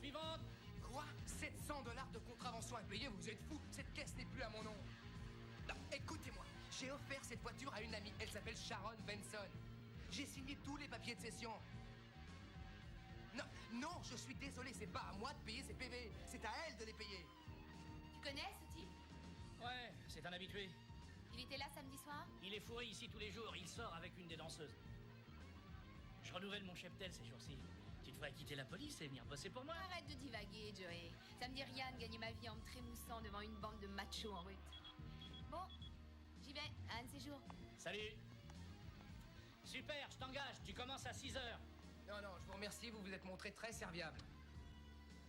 suivante. Quoi? 700 $ de contravention à payer, vous êtes fous? Cette caisse n'est plus à mon nom. Non, écoutez-moi. J'ai offert cette voiture à une amie. Elle s'appelle Sharon Benson. J'ai signé tous les papiers de cession. Non, je suis désolé, c'est pas à moi de payer ces PV. C'est à elle de les payer. Tu connais ce type? Ouais, c'est un habitué. Il était là samedi soir? Il est fourré ici tous les jours. Il sort avec une des danseuses. Je renouvelle mon cheptel ces jours-ci. Tu devrais quitter la police et venir bosser pour moi. Arrête de divaguer, Joey. Ça me dit rien de gagner ma vie en me trémoussant devant une bande de machos en route. Bon, j'y vais, un de ces jours. Salut. Super, je t'engage. Tu commences à 6h. Non, je vous remercie, vous vous êtes montré très serviable.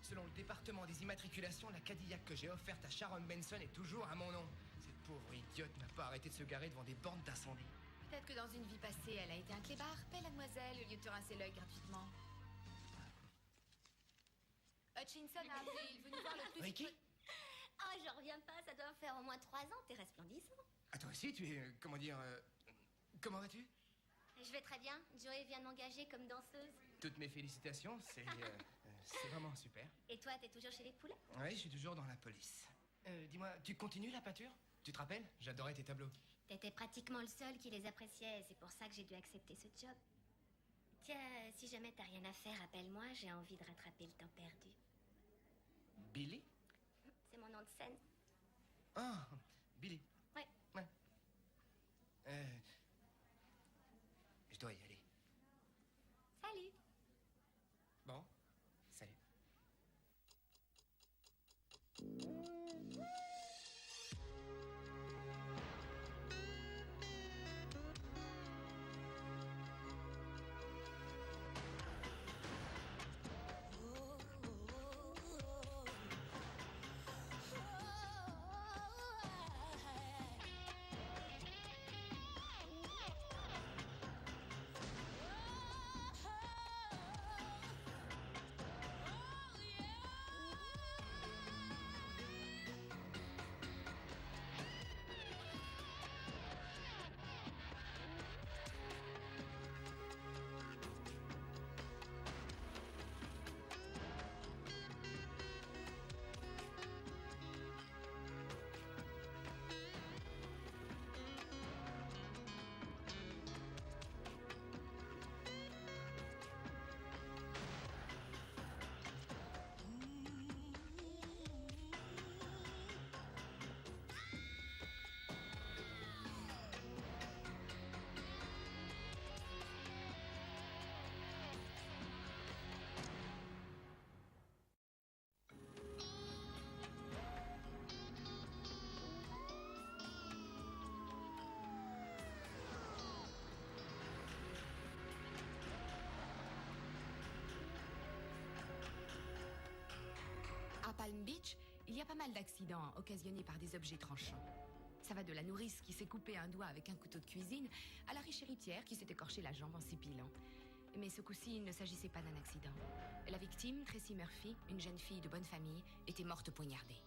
Selon le département des immatriculations, la Cadillac que j'ai offerte à Sharon Benson est toujours à mon nom. Cette pauvre idiote n'a pas arrêté de se garer devant des bornes d'incendie. Peut-être que dans une vie passée, elle a été un clébard. Paie la demoiselle au lieu de te rincer l'œil gratuitement. Hutchinson a appelé, il veut nous voir le plus... Ricky? Oh, j'en reviens pas, ça doit faire au moins 3 ans, t'es resplendissant. Ah, toi aussi, tu es... comment vas-tu? Je vais très bien, Joey vient de m'engager comme danseuse. Toutes mes félicitations, c'est vraiment super. Et toi, t'es toujours chez les poulets? Oui, je suis toujours dans la police. Dis-moi, tu continues la peinture? Tu te rappelles? J'adorais tes tableaux. T'étais pratiquement le seul qui les appréciait, c'est pour ça que j'ai dû accepter ce job. Tiens, si jamais t'as rien à faire, appelle-moi, j'ai envie de rattraper le temps perdu. Billy? C'est mon nom de scène. Oh, Billy. Ouais. Je dois y aller. Salut. Bon, salut. À Palm Beach, il y a pas mal d'accidents occasionnés par des objets tranchants. Ça va de la nourrice qui s'est coupé un doigt avec un couteau de cuisine à la riche héritière qui s'est écorché la jambe en s'épilant. Mais ce coup-ci, il ne s'agissait pas d'un accident. La victime, Tracy Murphy, une jeune fille de bonne famille, était morte poignardée.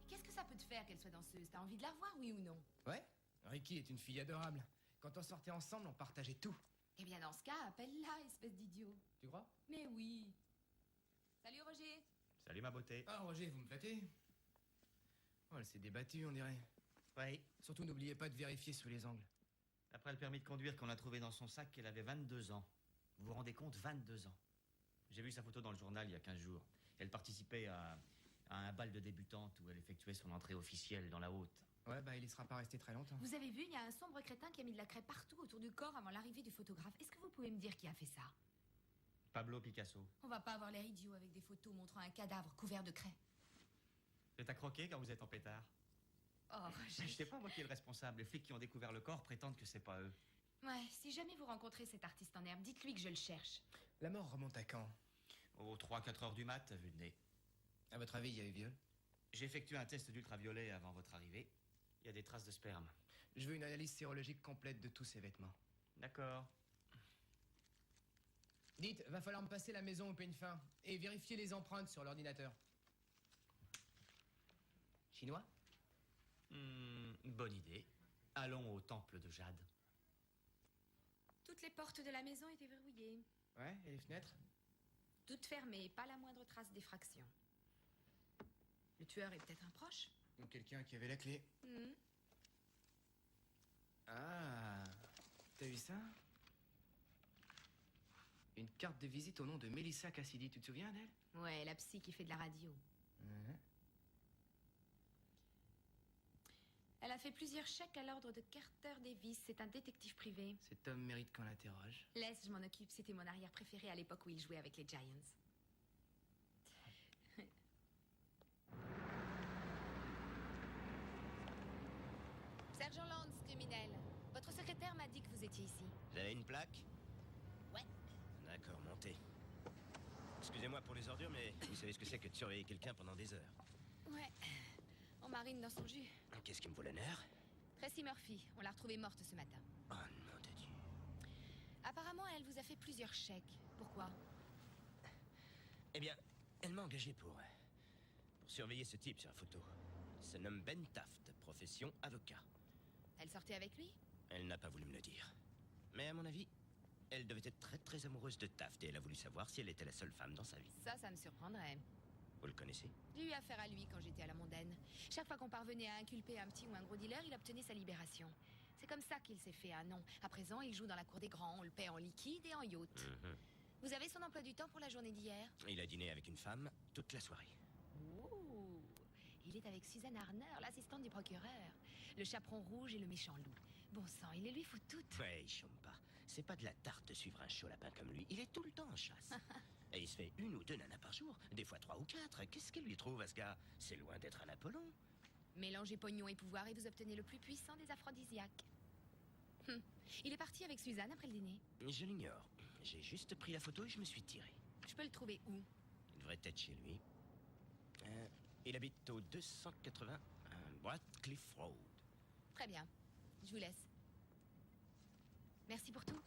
Qu'est-ce que ça peut te faire qu'elle soit danseuse? T'as envie de la revoir, oui ou non? Ouais, Ricky est une fille adorable. Quand on sortait ensemble, on partageait tout. Eh bien, dans ce cas, appelle-la, espèce d'idiot. Tu crois? Mais oui. Salut, Roger. Salut ma beauté. Ah, Roger, vous me flattez? Oh, elle s'est débattue, on dirait. Oui. Surtout, n'oubliez pas de vérifier sous les angles. Après le permis de conduire qu'on a trouvé dans son sac, elle avait 22 ans. Vous vous rendez compte, 22 ans. J'ai vu sa photo dans le journal il y a 15 jours. Elle participait à un bal de débutante où elle effectuait son entrée officielle dans la haute. Ouais, bah, il y sera pas resté très longtemps. Vous avez vu, il y a un sombre crétin qui a mis de la craie partout autour du corps avant l'arrivée du photographe. Est-ce que vous pouvez me dire qui a fait ça? Pablo Picasso. On va pas avoir l'air idiot avec des photos montrant un cadavre couvert de craie. C'est à croquer quand vous êtes en pétard. Oh, Je sais pas moi qui est le responsable. Les flics qui ont découvert le corps prétendent que c'est pas eux. Ouais, si jamais vous rencontrez cet artiste en herbe, dites-lui que je le cherche. La mort remonte à quand? Aux 3-4 heures du mat, vu de nez. À votre avis, il y a eu viol? J'ai effectué un test d'ultraviolet avant votre arrivée. Il y a des traces de sperme. Je veux une analyse sérologique complète de tous ces vêtements. D'accord. Dites, va falloir me passer la maison au peigne fin et vérifier les empreintes sur l'ordinateur. Chinois? Bonne idée. Allons au temple de Jade. Toutes les portes de la maison étaient verrouillées. Ouais, et les fenêtres? Toutes fermées, pas la moindre trace d'effraction. Le tueur est peut-être un proche? Ou quelqu'un qui avait la clé. Hmm. Ah, t'as vu ça? Une carte de visite au nom de Melissa Cassidy, tu te souviens d'elle? Ouais, la psy qui fait de la radio. Elle a fait plusieurs chèques à l'ordre de Carter Davis. C'est un détective privé. Cet homme mérite qu'on l'interroge. Laisse, je m'en occupe. C'était mon arrière préféré à l'époque où il jouait avec les Giants. Sergent Lance, criminel. Votre secrétaire m'a dit que vous étiez ici. Vous avez une plaque? Ouais. D'accord, montez. Excusez-moi pour les ordures, mais vous savez ce que c'est que de surveiller quelqu'un pendant des heures. Ouais. On marine dans son jus. Qu'est-ce qui me vaut l'honneur? Tracy Murphy, on l'a retrouvée morte ce matin. Oh, nom de Dieu. Apparemment, elle vous a fait plusieurs chèques. Pourquoi? Eh bien, elle m'a engagé pour surveiller ce type sur la photo. Il se nomme Ben Taft, profession avocat. Elle sortait avec lui? Elle n'a pas voulu me le dire. Mais à mon avis, elle devait être très très amoureuse de Taft et elle a voulu savoir si elle était la seule femme dans sa vie. Ça me surprendrait. Vous le connaissez? J'ai eu affaire à lui quand j'étais à la mondaine. Chaque fois qu'on parvenait à inculper un petit ou un gros dealer, il obtenait sa libération. C'est comme ça qu'il s'est fait un nom. À présent, il joue dans la cour des grands. On le paie en liquide et en yacht. Vous avez son emploi du temps pour la journée d'hier? Il a dîné avec une femme toute la soirée. Oh, il est avec Suzanne Harner, l'assistante du procureur. Le chaperon rouge et le méchant loup. Bon sang, il les lui fout toutes. Ouais, il chôme pas. C'est pas de la tarte de suivre un chaud lapin comme lui. Il est tout le temps en chasse. Et il se fait 1 ou 2 nanas par jour. Des fois 3 ou 4. Qu'est-ce qu'elle lui trouve à ce gars? C'est loin d'être un Apollon. Mélangez pognon et pouvoir et vous obtenez le plus puissant des aphrodisiaques. Il est parti avec Suzanne après le dîner. Je l'ignore. J'ai juste pris la photo et je me suis tiré. Je peux le trouver où? Il devrait être chez lui. Il habite au 280 Ratcliffe Road. Très bien. Je vous laisse. Merci pour tout.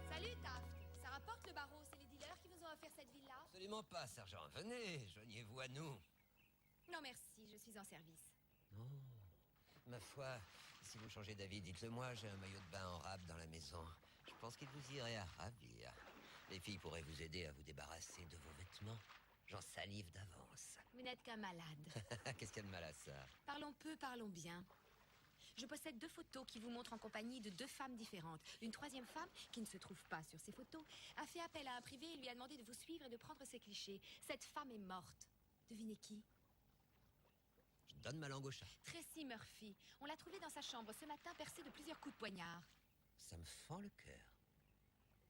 Salut, Taft. Ça rapporte le barreau. C'est les dealers qui vous ont offert cette villa? Absolument pas, sergent. Venez, joignez-vous à nous. Non, merci. Je suis en service. Oh, ma foi, si vous changez d'avis, dites-le moi, j'ai un maillot de bain en rab dans la maison. Je pense qu'il vous irait à ravir. Les filles pourraient vous aider à vous débarrasser de vos vêtements. J'en salive d'avance. Vous n'êtes qu'un malade. Qu'est-ce qu'il y a de mal à ça? Parlons peu, parlons bien. Je possède 2 photos qui vous montrent en compagnie de 2 femmes différentes. Une 3e femme, qui ne se trouve pas sur ces photos, a fait appel à un privé et lui a demandé de vous suivre et de prendre ses clichés. Cette femme est morte. Devinez qui? Je donne ma langue au chat. Tracy Murphy. On l'a trouvée dans sa chambre ce matin, percée de plusieurs coups de poignard. Ça me fend le cœur.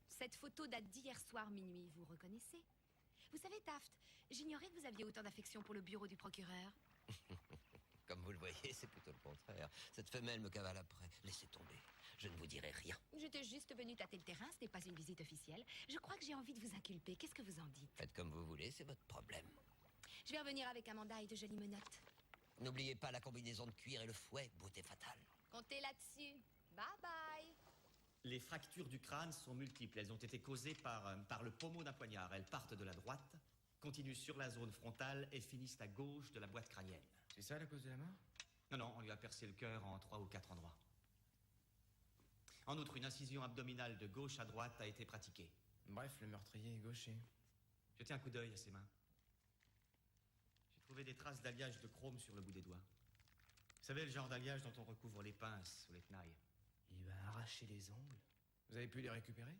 Cette photo date d'hier soir minuit, vous reconnaissez? Vous savez, Taft, j'ignorais que vous aviez autant d'affection pour le bureau du procureur. Comme vous le voyez, c'est plutôt le contraire. Cette femelle me cavale après. Laissez tomber. Je ne vous dirai rien. J'étais juste venue tâter le terrain, ce n'est pas une visite officielle. Je crois que j'ai envie de vous inculper. Qu'est-ce que vous en dites? Faites comme vous voulez, c'est votre problème. Je vais revenir avec un mandat et de jolies menottes. N'oubliez pas la combinaison de cuir et le fouet, beauté fatale. Comptez là-dessus. Bye bye. Les fractures du crâne sont multiples. Elles ont été causées par le pommeau d'un poignard. Elles partent de la droite, continuent sur la zone frontale et finissent à gauche de la boîte crânienne. C'est ça la cause de la mort? Non, on lui a percé le cœur en 3 ou 4 endroits. En outre, une incision abdominale de gauche à droite a été pratiquée. Bref, le meurtrier est gaucher. Jetez un coup d'œil à ses mains. J'ai trouvé des traces d'alliage de chrome sur le bout des doigts. Vous savez, le genre d'alliage dont on recouvre les pinces ou les tenailles. Il va arracher les ongles. Vous avez pu les récupérer?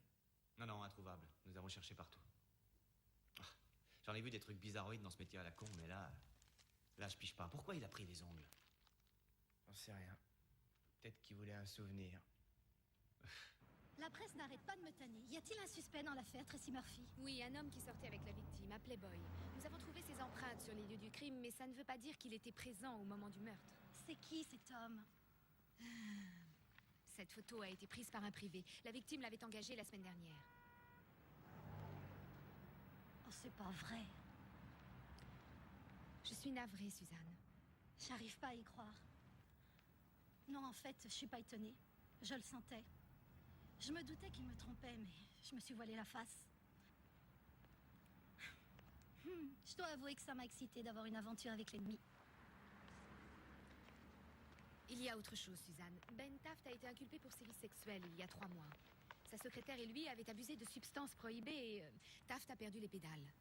Non, introuvable. Nous avons cherché partout. J'en ai vu des trucs bizarroïdes dans ce métier à la con, mais là, je pige pas. Pourquoi il a pris les ongles? J'en sais rien. Peut-être qu'il voulait un souvenir. La presse n'arrête pas de me tanner. Y a-t-il un suspect dans l'affaire Tracy Murphy? Oui, un homme qui sortait avec la victime, à Playboy. Nous avons trouvé ses empreintes sur les lieux du crime, mais ça ne veut pas dire qu'il était présent au moment du meurtre. C'est qui cet homme? Cette photo a été prise par un privé. La victime l'avait engagé la semaine dernière. Oh, c'est pas vrai. Je suis navrée, Suzanne. J'arrive pas à y croire. Non, en fait, je suis pas étonnée. Je le sentais. Je me doutais qu'il me trompait, mais je me suis voilé la face. Je dois avouer que ça m'a excité d'avoir une aventure avec l'ennemi. Il y a autre chose, Suzanne. Ben Taft a été inculpé pour sévices sexuels il y a 3 mois. Sa secrétaire et lui avaient abusé de substances prohibées et Taft a perdu les pédales.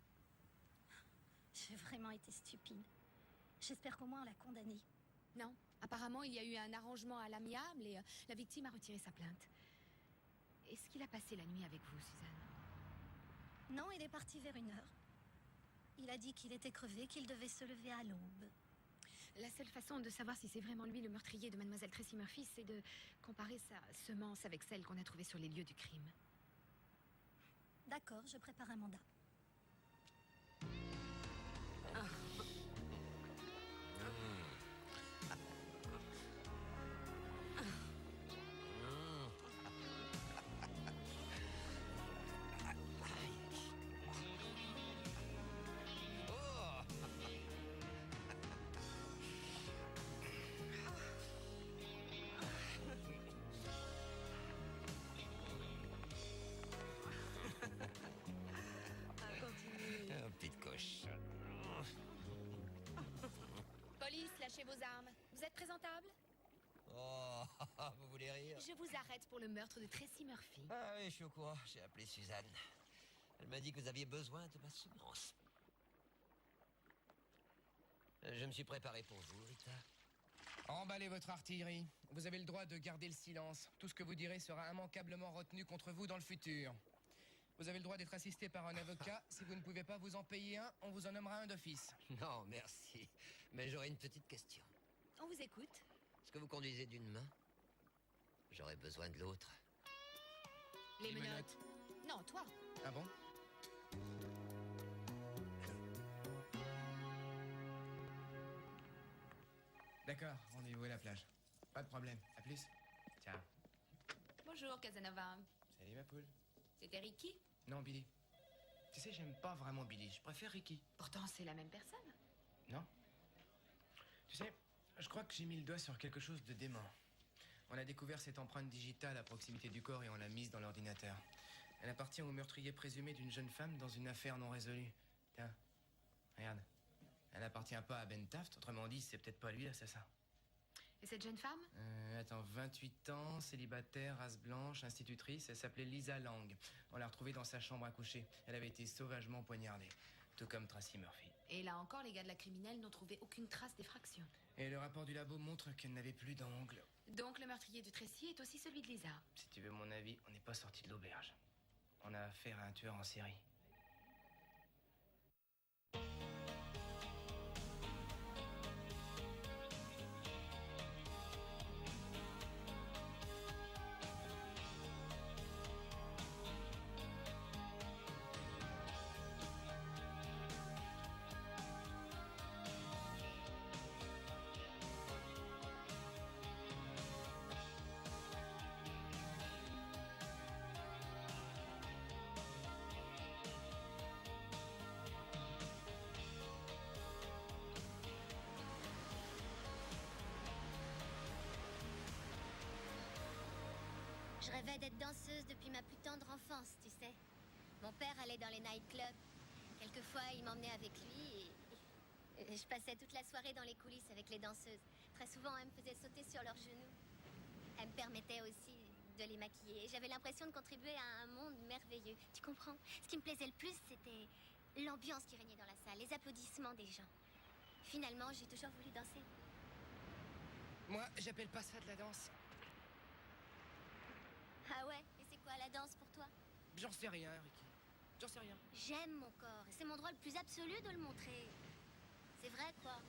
J'ai vraiment été stupide. J'espère qu'au moins on l'a condamné. Non, apparemment il y a eu un arrangement à l'amiable et la victime a retiré sa plainte. Est-ce qu'il a passé la nuit avec vous, Suzanne? Non, il est parti vers 1h. Il a dit qu'il était crevé, qu'il devait se lever à l'aube. La seule façon de savoir si c'est vraiment lui le meurtrier de Mademoiselle Tracy Murphy, c'est de comparer sa semence avec celle qu'on a trouvée sur les lieux du crime. D'accord, je prépare un mandat. Un petite cochonne. Police, lâchez vos armes. Vous êtes présentable? Oh, vous voulez rire? Je vous arrête pour le meurtre de Tracy Murphy. Ah oui, je suis au courant. J'ai appelé Suzanne. Elle m'a dit que vous aviez besoin de ma semence. Je me suis préparé pour vous, Rita. Emballez votre artillerie. Vous avez le droit de garder le silence. Tout ce que vous direz sera immanquablement retenu contre vous dans le futur. Vous avez le droit d'être assisté par un avocat. Si vous ne pouvez pas vous en payer un, on vous en nommera un d'office. Non, merci. Mais j'aurais une petite question. On vous écoute. Est-ce que vous conduisez d'une main? J'aurais besoin de l'autre. Les Les menottes. Non, toi. Ah bon? D'accord, rendez-vous à la plage. Pas de problème. À plus. Ciao. Bonjour, Casanova. Salut ma poule. C'était Ricky? Non, Billy. Tu sais, j'aime pas vraiment Billy. Je préfère Ricky. Pourtant, c'est la même personne. Non? Tu sais, je crois que j'ai mis le doigt sur quelque chose de dément. On a découvert cette empreinte digitale à proximité du corps et on l'a mise dans l'ordinateur. Elle appartient au meurtrier présumé d'une jeune femme dans une affaire non résolue. Tiens, regarde. Elle n'appartient pas à Ben Taft, autrement dit, c'est peut-être pas lui l'assassin. Et cette jeune femme? Attends, 28 ans, célibataire, race blanche, institutrice, elle s'appelait Lisa Lang. On l'a retrouvée dans sa chambre à coucher. Elle avait été sauvagement poignardée, tout comme Tracy Murphy. Et là encore, les gars de la criminelle n'ont trouvé aucune trace d'effraction. Et le rapport du labo montre qu'elle n'avait plus d'ongles. Donc le meurtrier de Tracy est aussi celui de Lisa. Si tu veux mon avis, on n'est pas sorti de l'auberge. On a affaire à un tueur en série. Je rêvais d'être danseuse depuis ma plus tendre enfance, tu sais. Mon père allait dans les nightclubs. Quelquefois, il m'emmenait avec lui et je passais toute la soirée dans les coulisses avec les danseuses. Très souvent, elles me faisaient sauter sur leurs genoux. Elles me permettaient aussi de les maquiller. J'avais l'impression de contribuer à un monde merveilleux. Tu comprends? Ce qui me plaisait le plus, c'était l'ambiance qui régnait dans la salle, les applaudissements des gens. Finalement, j'ai toujours voulu danser. Moi, j'appelle pas ça de la danse. Ah ouais? Et c'est quoi la danse pour toi? J'en sais rien, Ricky. J'en sais rien. J'aime mon corps et c'est mon droit le plus absolu de le montrer. C'est vrai, quoi.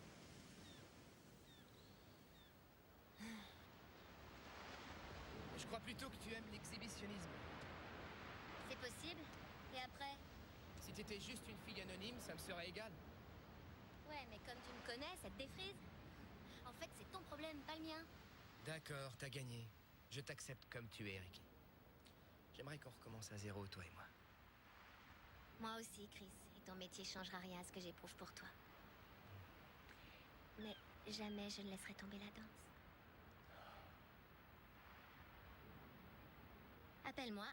Je crois plutôt que tu aimes l'exhibitionnisme. C'est possible. Et après? Si t'étais juste une fille anonyme, ça me serait égal. Ouais, mais comme tu me connais, ça te défrise. En fait, c'est ton problème, pas le mien. D'accord, t'as gagné. Je t'accepte comme tu es, Ricky. J'aimerais qu'on recommence à zéro, toi et moi. Moi aussi, Chris. Et ton métier changera rien à ce que j'éprouve pour toi. Mais jamais je ne laisserai tomber la danse. Appelle-moi.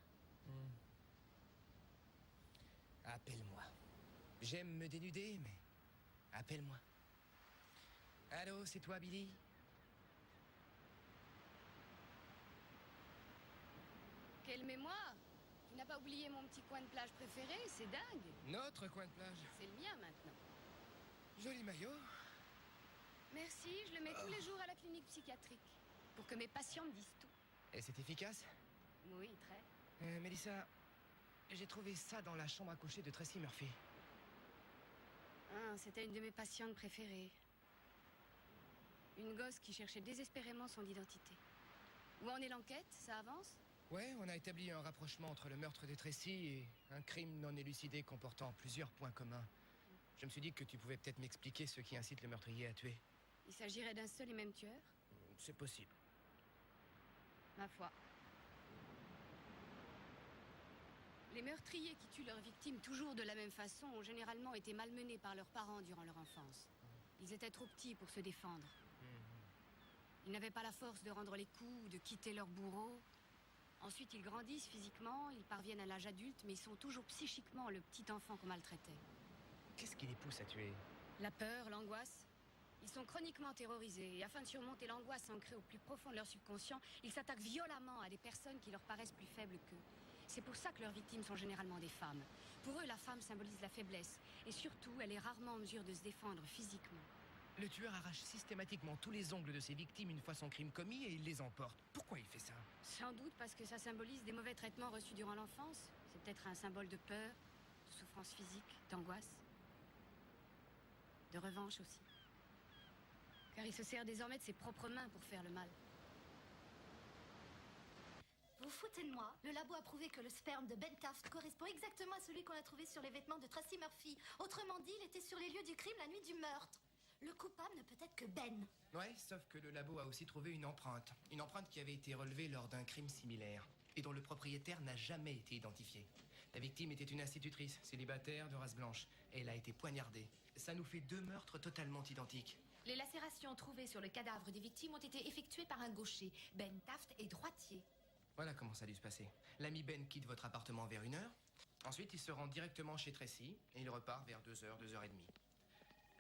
Appelle-moi. J'aime me dénuder, mais appelle-moi. Allô, c'est toi, Billy? Quelle mémoire! Tu n'as pas oublié mon petit coin de plage préféré, c'est dingue! Notre coin de plage. C'est le mien maintenant. Joli maillot. Merci, je le mets tous les jours à la clinique psychiatrique. Pour que mes patients me disent tout. Et c'est efficace? Oui, très. Mélissa, j'ai trouvé ça dans la chambre à coucher de Tracy Murphy. Ah, c'était une de mes patientes préférées. Une gosse qui cherchait désespérément son identité. Où en est l'enquête? Ça avance? Ouais, on a établi un rapprochement entre le meurtre de Tracy et un crime non élucidé comportant plusieurs points communs. Je me suis dit que tu pouvais peut-être m'expliquer ce qui incite le meurtrier à tuer. Il s'agirait d'un seul et même tueur? C'est possible. Ma foi. Les meurtriers qui tuent leurs victimes toujours de la même façon ont généralement été malmenés par leurs parents durant leur enfance. Ils étaient trop petits pour se défendre. Ils n'avaient pas la force de rendre les coups ou de quitter leur bourreau. Ensuite, ils grandissent physiquement, ils parviennent à l'âge adulte, mais ils sont toujours psychiquement le petit enfant qu'on maltraitait. Qu'est-ce qui les pousse à tuer? La peur, l'angoisse. Ils sont chroniquement terrorisés et afin de surmonter l'angoisse ancrée au plus profond de leur subconscient, ils s'attaquent violemment à des personnes qui leur paraissent plus faibles qu'eux. C'est pour ça que leurs victimes sont généralement des femmes. Pour eux, la femme symbolise la faiblesse et surtout, elle est rarement en mesure de se défendre physiquement. Le tueur arrache systématiquement tous les ongles de ses victimes une fois son crime commis et il les emporte. Pourquoi il fait ça? Sans doute parce que ça symbolise des mauvais traitements reçus durant l'enfance. C'est peut-être un symbole de peur, de souffrance physique, d'angoisse, de revanche aussi. Car il se sert désormais de ses propres mains pour faire le mal. Vous foutez de moi? Le labo a prouvé que le sperme de Ben Taft correspond exactement à celui qu'on a trouvé sur les vêtements de Tracy Murphy. Autrement dit, il était sur les lieux du crime la nuit du meurtre. Le coupable ne peut être que Ben. Ouais, sauf que le labo a aussi trouvé une empreinte. Une empreinte qui avait été relevée lors d'un crime similaire. Et dont le propriétaire n'a jamais été identifié. La victime était une institutrice, célibataire, de race blanche. Et elle a été poignardée. Ça nous fait 2 meurtres totalement identiques. Les lacérations trouvées sur le cadavre des victimes ont été effectuées par un gaucher. Ben Taft est droitier. Voilà comment ça a dû se passer. L'ami Ben quitte votre appartement vers 1h. Ensuite, il se rend directement chez Tracy. Et il repart vers 2h, 2h30.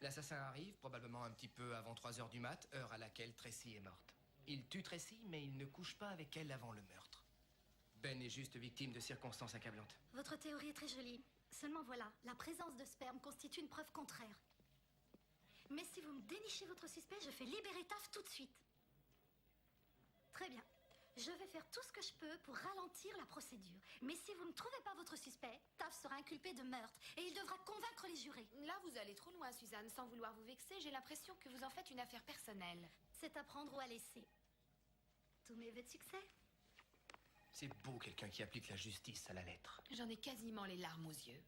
L'assassin arrive, probablement un petit peu avant 3h du mat', heure à laquelle Tracy est morte. Il tue Tracy, mais il ne couche pas avec elle avant le meurtre. Ben est juste victime de circonstances accablantes. Votre théorie est très jolie. Seulement voilà, la présence de sperme constitue une preuve contraire. Mais si vous me dénichez votre suspect, je fais libérer Taft tout de suite. Très bien. Je vais faire tout ce que je peux pour ralentir la procédure. Mais si vous ne trouvez pas votre suspect, Taft sera inculpé de meurtre et il devra convaincre les jurés. Là, vous allez trop loin, Suzanne. Sans vouloir vous vexer, j'ai l'impression que vous en faites une affaire personnelle. C'est à prendre ou à laisser. Tous mes vœux de succès. C'est beau quelqu'un qui applique la justice à la lettre. J'en ai quasiment les larmes aux yeux.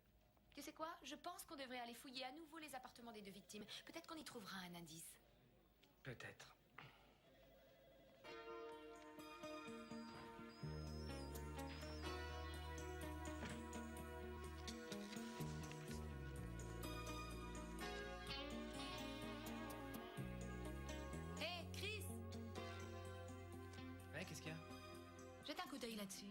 Tu sais quoi? Je pense qu'on devrait aller fouiller à nouveau les appartements des 2 victimes. Peut-être qu'on y trouvera un indice. Peut-être. Hé, Chris! Ouais, qu'est-ce qu'il y a? Jette un coup d'œil là-dessus.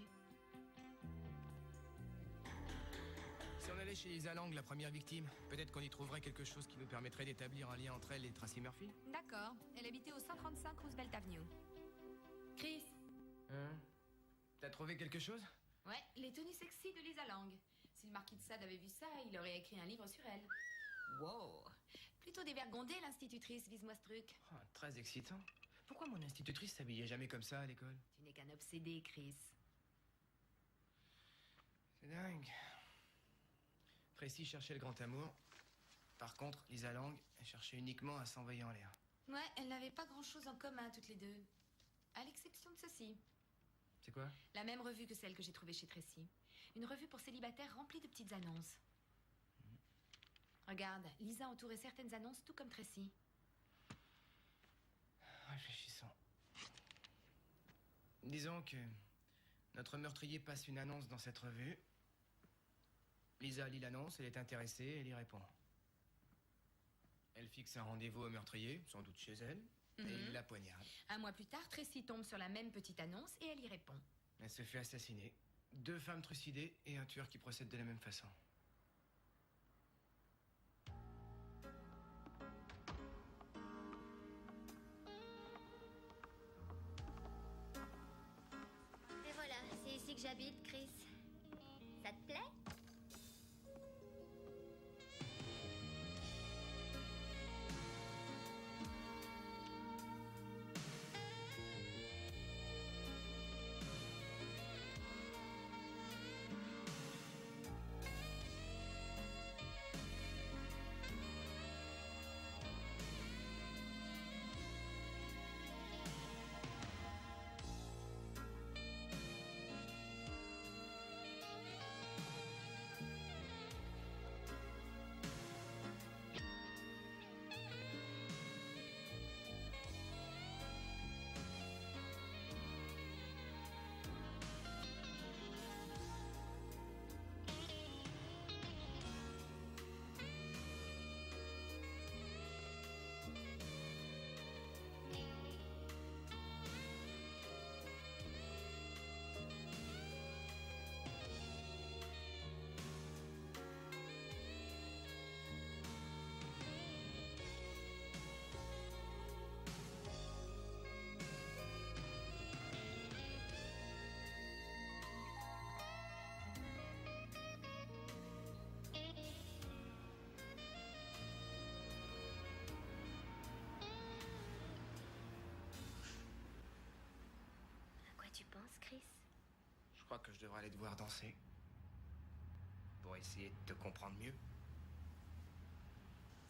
Si on allait chez Lisa Lang, la première victime, peut-être qu'on y trouverait quelque chose qui nous permettrait d'établir un lien entre elle et Tracy Murphy. D'accord. Elle habitait au 135 Roosevelt Avenue. Chris? Hein? T'as trouvé quelque chose? Ouais, les tenues sexy de Lisa Lang. Si le marquis de Sade avait vu ça, il aurait écrit un livre sur elle. Wow! Plutôt dévergondée, l'institutrice, vise-moi ce truc. Oh, très excitant. Pourquoi mon institutrice s'habillait jamais comme ça à l'école? Tu n'es qu'un obsédé, Chris. C'est dingue. Tracy cherchait le grand amour. Par contre, Lisa Lang, elle cherchait uniquement à s'envoyer en l'air. Ouais, elles n'avaient pas grand-chose en commun, toutes les deux. À l'exception de ceci. C'est quoi? La même revue que celle que j'ai trouvée chez Tracy. Une revue pour célibataires remplie de petites annonces. Regarde, Lisa entourait certaines annonces tout comme Tracy. Réfléchissons. Disons que notre meurtrier passe une annonce dans cette revue. Lisa lit l'annonce, elle est intéressée, elle y répond. Elle fixe un rendez-vous au meurtrier, sans doute chez elle, et il la poignarde. Un mois plus tard, Tracy tombe sur la même petite annonce et elle y répond. Elle se fait assassiner. 2 femmes trucidées et un tueur qui procède de la même façon. bite, Chris. Ça te plaît? Tu penses, Chris? Je crois que je devrais aller te voir danser. Pour essayer de te comprendre mieux.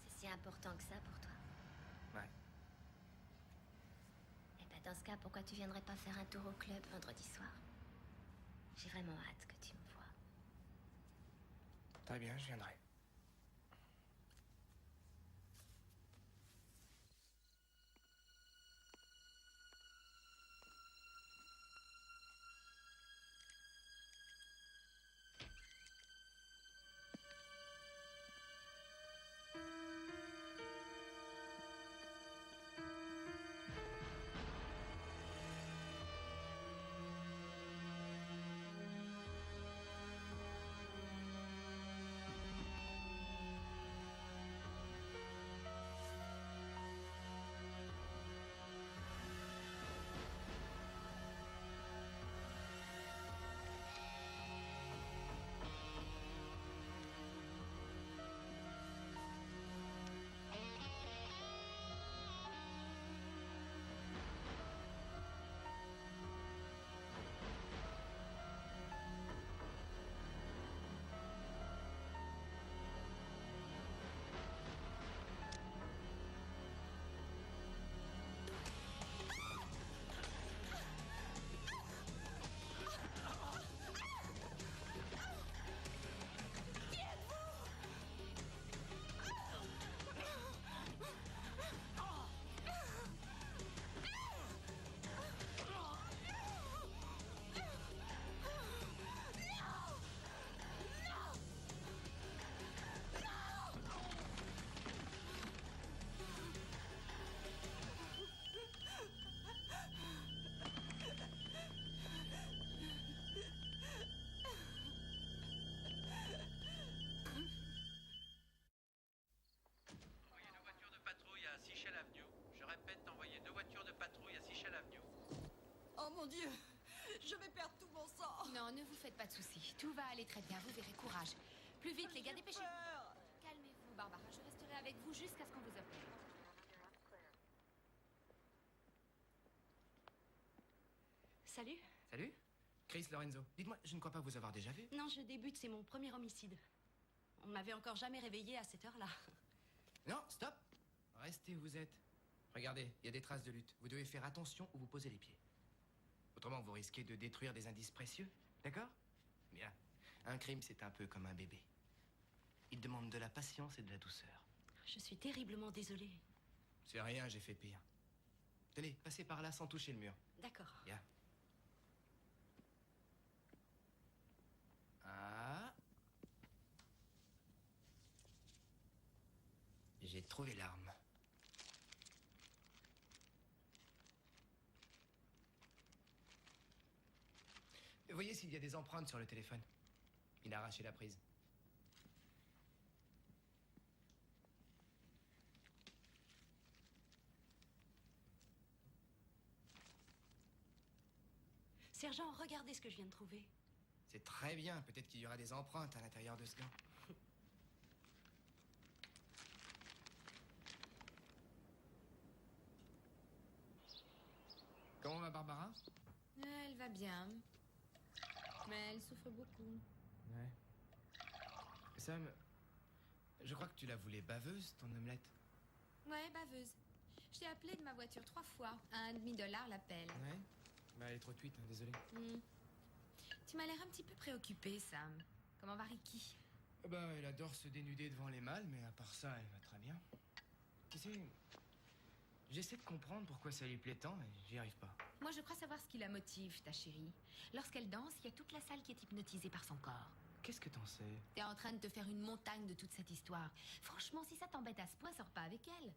C'est si important que ça pour toi? Ouais. Eh ben dans ce cas, pourquoi tu viendrais pas faire un tour au club vendredi soir? J'ai vraiment hâte que tu me vois. Très bien, je viendrai. Oh mon Dieu, je vais perdre tout mon sang. Non, ne vous faites pas de soucis. Tout va aller très bien, vous verrez. Courage. Plus vite, les gars, dépêchez-vous. Calmez-vous, Barbara. Je resterai avec vous jusqu'à ce qu'on vous appelle. Salut. Salut. Chris, Lorenzo. Dites-moi, je ne crois pas vous avoir déjà vu. Non, je débute, c'est mon premier homicide. On m'avait encore jamais réveillée à cette heure-là. Non, stop. Restez où vous êtes. Regardez, il y a des traces de lutte. Vous devez faire attention où vous posez les pieds. Autrement, vous risquez de détruire des indices précieux. D'accord? Bien. Un crime, c'est un peu comme un bébé. Il demande de la patience et de la douceur. Je suis terriblement désolée. C'est rien, j'ai fait pire. Tenez, passez par là sans toucher le mur. D'accord. Bien. Ah. J'ai trouvé l'arme. Voyez s'il y a des empreintes sur le téléphone. Il a arraché la prise. Sergent, regardez ce que je viens de trouver. C'est très bien. Peut-être qu'il y aura des empreintes à l'intérieur de ce gant. Comment va Barbara? Elle va bien. Mais elle souffre beaucoup. Ouais. Sam, je crois que tu la voulais baveuse, ton omelette. Ouais, baveuse. Je t'ai appelé de ma voiture 3 fois. À $1,5 l'appel. Ouais. Bah, elle est trop tweet, hein, désolé. Tu m'as l'air un petit peu préoccupé, Sam. Comment va Ricky? Bah, elle adore se dénuder devant les mâles, mais à part ça, elle va très bien. Tu sais, j'essaie de comprendre pourquoi ça lui plaît tant, mais j'y arrive pas. Moi, je crois savoir ce qui la motive, ta chérie. Lorsqu'elle danse, il y a toute la salle qui est hypnotisée par son corps. Qu'est-ce que t'en sais? T'es en train de te faire une montagne de toute cette histoire. Franchement, si ça t'embête à ce point, sors pas avec elle.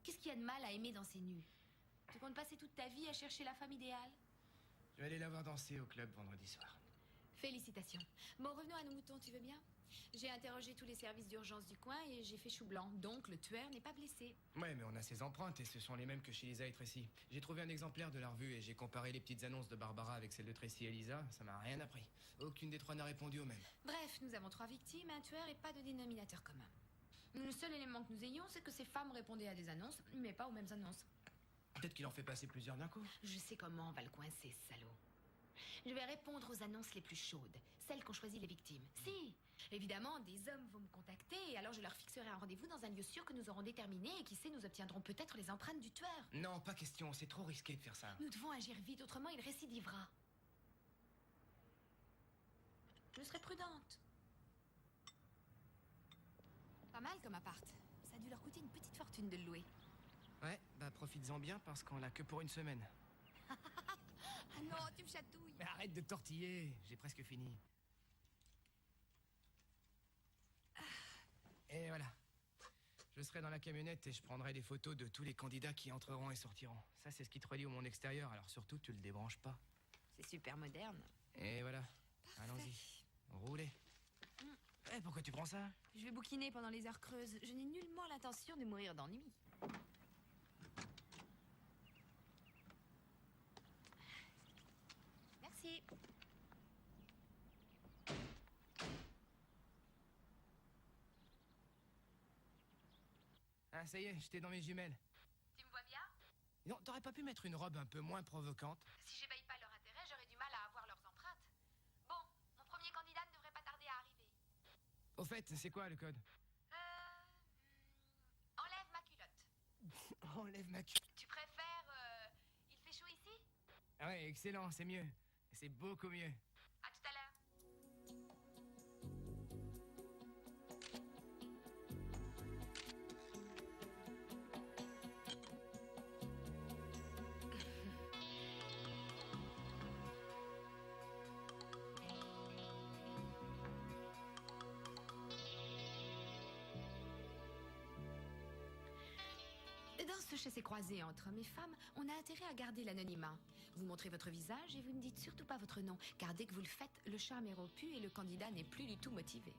Qu'est-ce qu'il y a de mal à aimer dans ses nus? Tu comptes passer toute ta vie à chercher la femme idéale? Je vais aller la voir danser au club vendredi soir. Félicitations. Bon, revenons à nos moutons, tu veux bien? J'ai interrogé tous les services d'urgence du coin et j'ai fait chou blanc. Donc, le tueur n'est pas blessé. Ouais, mais on a ses empreintes et ce sont les mêmes que chez Lisa et Tracy. J'ai trouvé un exemplaire de la revue et j'ai comparé les petites annonces de Barbara avec celles de Tracy et Lisa. Ça m'a rien appris. Aucune des trois n'a répondu au même. Bref, nous avons 3 victimes, un tueur et pas de dénominateur commun. Le seul élément que nous ayons, c'est que ces femmes répondaient à des annonces, mais pas aux mêmes annonces. Peut-être qu'il en fait passer plusieurs d'un coup. Je sais comment on va le coincer, ce salaud. Je vais répondre aux annonces les plus chaudes, celles qu'ont choisi les victimes. Si, évidemment, des hommes vont me contacter, et alors je leur fixerai un rendez-vous dans un lieu sûr que nous aurons déterminé, et qui sait, nous obtiendrons peut-être les empreintes du tueur. Non, pas question, c'est trop risqué de faire ça. Nous devons agir vite, autrement il récidivera. Je serai prudente. Pas mal comme appart. Ça a dû leur coûter une petite fortune de le louer. Ouais, bah profites-en bien parce qu'on l'a que pour une semaine. Ah non, tu me chatouilles. Mais arrête de tortiller, j'ai presque fini. Et voilà. Je serai dans la camionnette et je prendrai des photos de tous les candidats qui entreront et sortiront. Ça, c'est ce qui te relie au monde extérieur, alors surtout, tu le débranches pas. C'est super moderne. Et voilà. Allons-y. Roulez. Eh, pourquoi tu prends ça? Je vais bouquiner pendant les heures creuses. Je n'ai nullement l'intention de mourir d'ennui. Merci. Ah, ça y est, j'étais dans mes jumelles. Tu me vois bien? Non, t'aurais pas pu mettre une robe un peu moins provocante? Si j'éveille pas leur intérêt, j'aurais du mal à avoir leurs empreintes. Bon, mon premier candidat ne devrait pas tarder à arriver. Au fait, c'est quoi le code? Enlève ma culotte. Enlève ma culotte. Tu préfères, il fait chaud ici? Ah ouais, excellent, c'est mieux. C'est beaucoup mieux. À tout à l'heure. Dans ce chassé-croisé entre hommes et femmes, on a intérêt à garder l'anonymat. Vous montrez votre visage et vous ne dites surtout pas votre nom, car dès que vous le faites, le charme est rompu et le candidat n'est plus du tout motivé.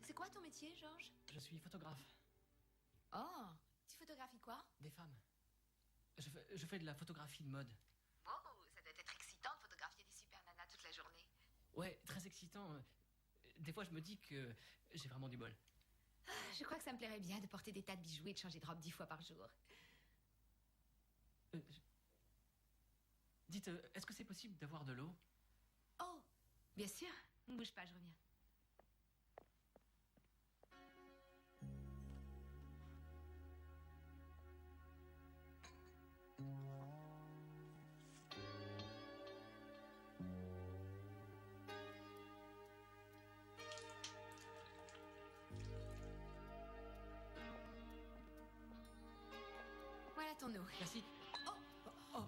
C'est quoi ton métier, Georges? Je suis photographe. Oh, tu photographies quoi? Des femmes. Je fais de la photographie de mode. Oh, ça doit être excitant de photographier des super nanas toute la journée. Ouais, très excitant. Des fois, je me dis que j'ai vraiment du bol. Je crois que ça me plairait bien de porter des tas de bijoux et de changer de robe 10 fois par jour. Dites, est-ce que c'est possible d'avoir de l'eau? Oh, bien sûr. Ne bouge pas, je reviens. Voilà ton eau. Merci. Oh,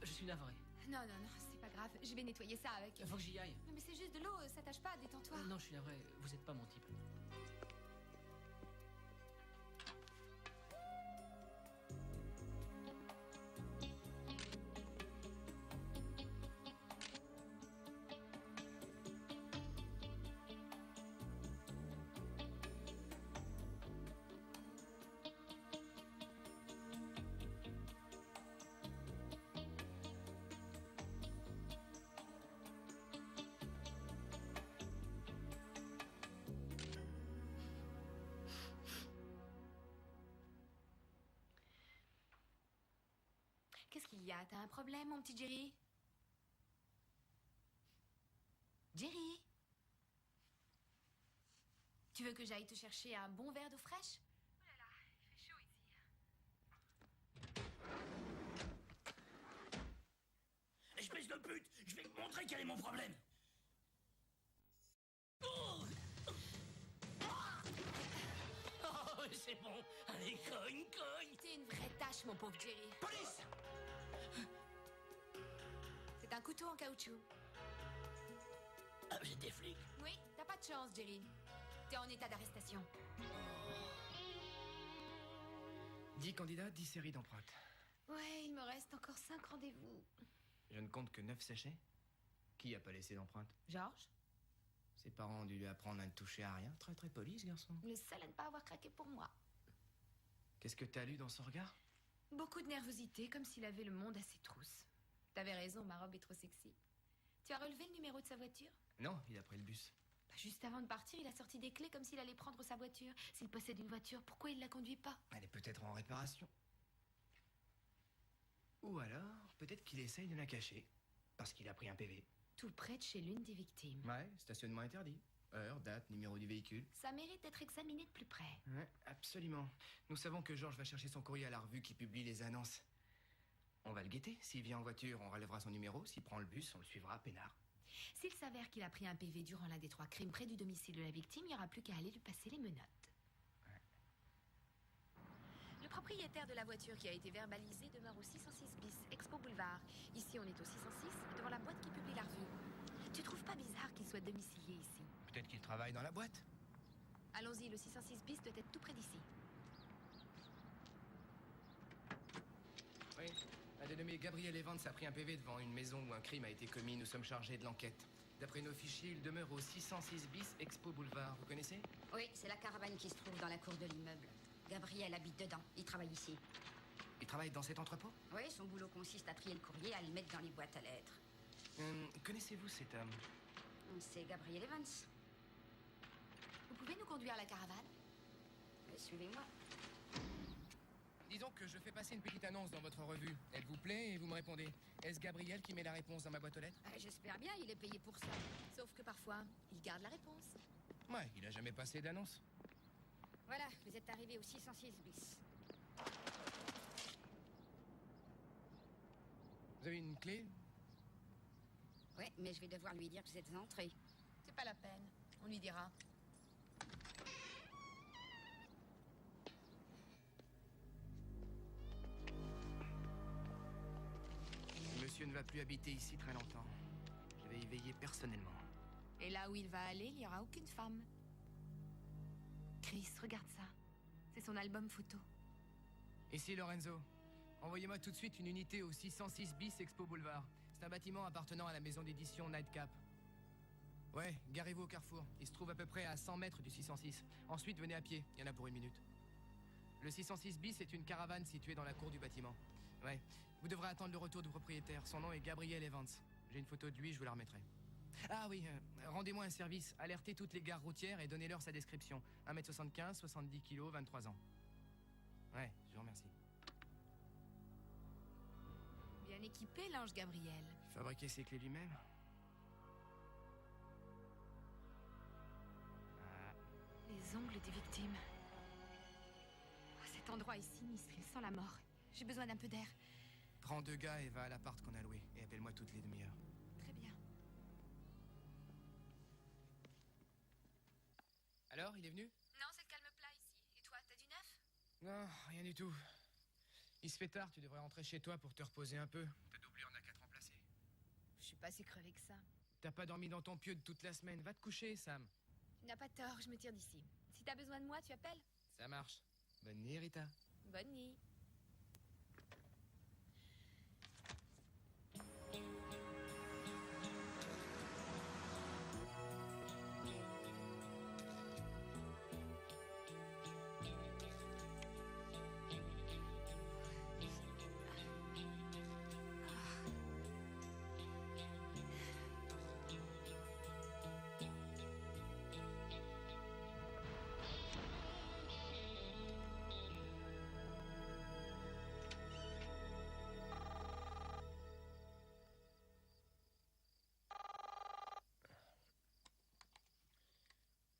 je suis navré. Non, c'est pas grave. Je vais nettoyer ça avec... Faut que j'y aille. Mais c'est juste de l'eau, ça tâche pas, détends-toi. Non, je suis navré. Vous êtes pas mon type. y a? T'as un problème, mon petit Jerry? Jerry? Tu veux que j'aille te chercher un bon verre d'eau fraîche? Oh là là, il fait chaud ici. Espèce de pute, je vais te montrer quel est mon problème. Oh, c'est bon. Allez, cogne. C'est une vraie tâche, mon pauvre Jerry. Police! C'est un couteau en caoutchouc. Ah, vous êtes des flics? Oui, t'as pas de chance, Jerry. T'es en état d'arrestation. 10 candidats, 10 séries d'empreintes. Ouais, il me reste encore 5 rendez-vous. Je ne compte que 9 sachets. Qui a pas laissé d'empreintes? Georges? Ses parents ont dû lui apprendre à ne toucher à rien. Très très poli, ce garçon. Le seul à ne pas avoir craqué pour moi. Qu'est-ce que t'as lu dans son regard? Beaucoup de nervosité, comme s'il avait le monde à ses trousses. T'avais raison, ma robe est trop sexy. Tu as relevé le numéro de sa voiture? Non, il a pris le bus. Bah, juste avant de partir, il a sorti des clés comme s'il allait prendre sa voiture. S'il possède une voiture, pourquoi il la conduit pas? Elle est peut-être en réparation. Ou alors, peut-être qu'il essaye de la cacher. Parce qu'il a pris un PV. Tout près de chez l'une des victimes. Ouais, stationnement interdit. Heure, date, numéro du véhicule. Ça mérite d'être examiné de plus près. Ouais, absolument. Nous savons que Georges va chercher son courrier à la revue qui publie les annonces. On va le guetter. S'il vient en voiture, on relèvera son numéro. S'il prend le bus, on le suivra à peinard. S'il s'avère qu'il a pris un PV durant l'un des 3 crimes près du domicile de la victime, il n'y aura plus qu'à aller lui passer les menottes. Ouais. Le propriétaire de la voiture qui a été verbalisée demeure au 606 bis, Expo Boulevard. Ici, on est au 606, devant la boîte qui publie la revue. Tu trouves pas bizarre qu'il soit domicilié ici? Peut-être qu'il travaille dans la boîte. Allons-y, le 606 bis doit être tout près d'ici. Oui. Un dénommé Gabriel Evans a pris un PV devant une maison où un crime a été commis. Nous sommes chargés de l'enquête. D'après nos fichiers, il demeure au 606 bis Expo Boulevard. Vous connaissez? Oui, c'est la caravane qui se trouve dans la cour de l'immeuble. Gabriel habite dedans. Il travaille ici. Il travaille dans cet entrepôt? Oui, son boulot consiste à trier le courrier et à le mettre dans les boîtes à lettres. Connaissez-vous cet homme? C'est Gabriel Evans. Vous pouvez nous conduire à la caravane? Suivez-moi. Disons que je fais passer une petite annonce dans votre revue. Elle vous plaît et vous me répondez. Est-ce Gabriel qui met la réponse dans ma boîte aux lettres? J'espère bien, il est payé pour ça. Sauf que parfois, il garde la réponse. Ouais, il a jamais passé d'annonce. Voilà, vous êtes arrivé au 606 bis. Vous avez une clé? Ouais, mais je vais devoir lui dire que vous êtes entré. C'est pas la peine. On lui dira. Monsieur ne va plus habiter ici très longtemps. Je vais y veiller personnellement. Et là où il va aller, il n'y aura aucune femme. Chris, regarde ça. C'est son album photo. Ici Lorenzo. Envoyez-moi tout de suite une unité au 606 bis Expo Boulevard. C'est un bâtiment appartenant à la maison d'édition Nightcap. Ouais, garez-vous au carrefour. Il se trouve à peu près à 100 mètres du 606. Ensuite, venez à pied. Il y en a pour 1 minute. Le 606 bis est une caravane située dans la cour du bâtiment. Ouais. Vous devrez attendre le retour du propriétaire. Son nom est Gabriel Evans. J'ai une photo de lui, je vous la remettrai. Ah oui, rendez-moi un service. Alertez toutes les gares routières et donnez-leur sa description. 1m75, 70 kg, 23 ans. Ouais, je vous remercie. Bien équipé, l'ange Gabriel. Fabriquer ses clés lui-même? Les ongles des victimes. Oh, cet endroit est sinistre, il sent la mort. J'ai besoin d'un peu d'air. Prends 2 gars et va à l'appart qu'on a loué. Et appelle-moi toutes les demi-heures. Très bien. Alors, il est venu? Non, c'est le calme plat ici. Et toi, t'as du neuf? Non, rien du tout. Il se fait tard, tu devrais rentrer chez toi pour te reposer un peu. Ta doublure n'a qu'à te remplacer. Je suis pas si crevée que ça. T'as pas dormi dans ton pieu de toute la semaine. Va te coucher, Sam. Tu n'as pas tort, je me tire d'ici. Si t'as besoin de moi, tu appelles. Ça marche. Bonne nuit, Rita. Bonne nuit.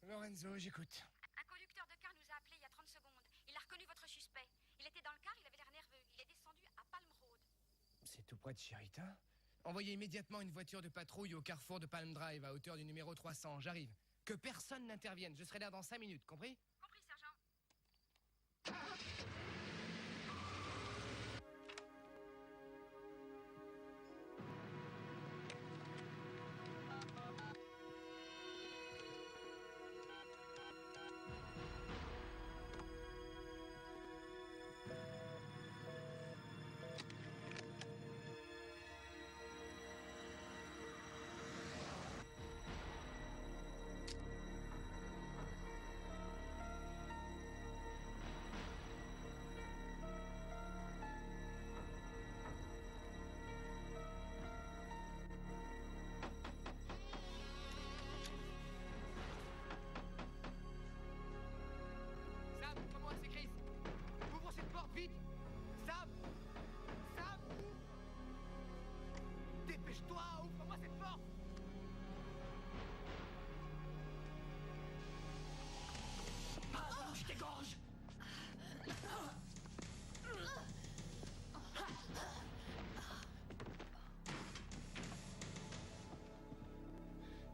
Lorenzo, j'écoute. Un conducteur de car nous a appelé il y a 30 secondes. Il a reconnu votre suspect. Il était dans le car, il avait l'air nerveux. Il est descendu à Palm Road. C'est tout près de Cheriton. Envoyez immédiatement une voiture de patrouille au carrefour de Palm Drive à hauteur du numéro 300. J'arrive. Que personne n'intervienne. Je serai là dans 5 minutes, compris? Compris, sergent. Sam, comment c'est Chris? Ouvre cette porte, vite! Sam! Sam! Dépêche-toi, ouvre-moi cette porte! Ah, je t'égorge.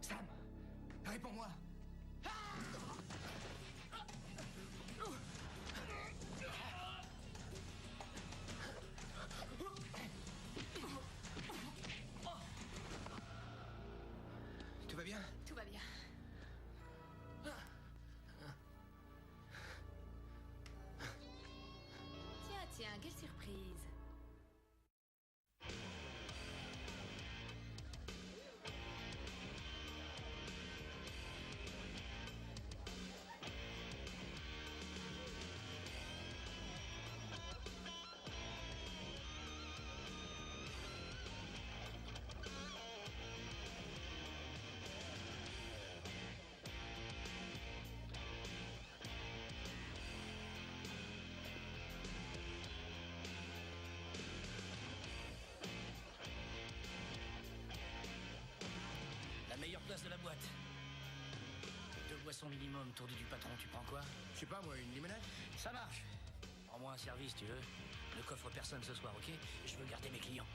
Sam! Réponds-moi! Tout va bien? Tout va bien. Tiens, tiens, quelle surprise. La meilleure place de la boîte. 2 boissons minimum, tourné du patron, tu prends quoi? Je sais pas, moi, une limonade? Ça marche. Prends-moi un service, tu veux. Ne coffre personne ce soir, ok? Je veux garder mes clients.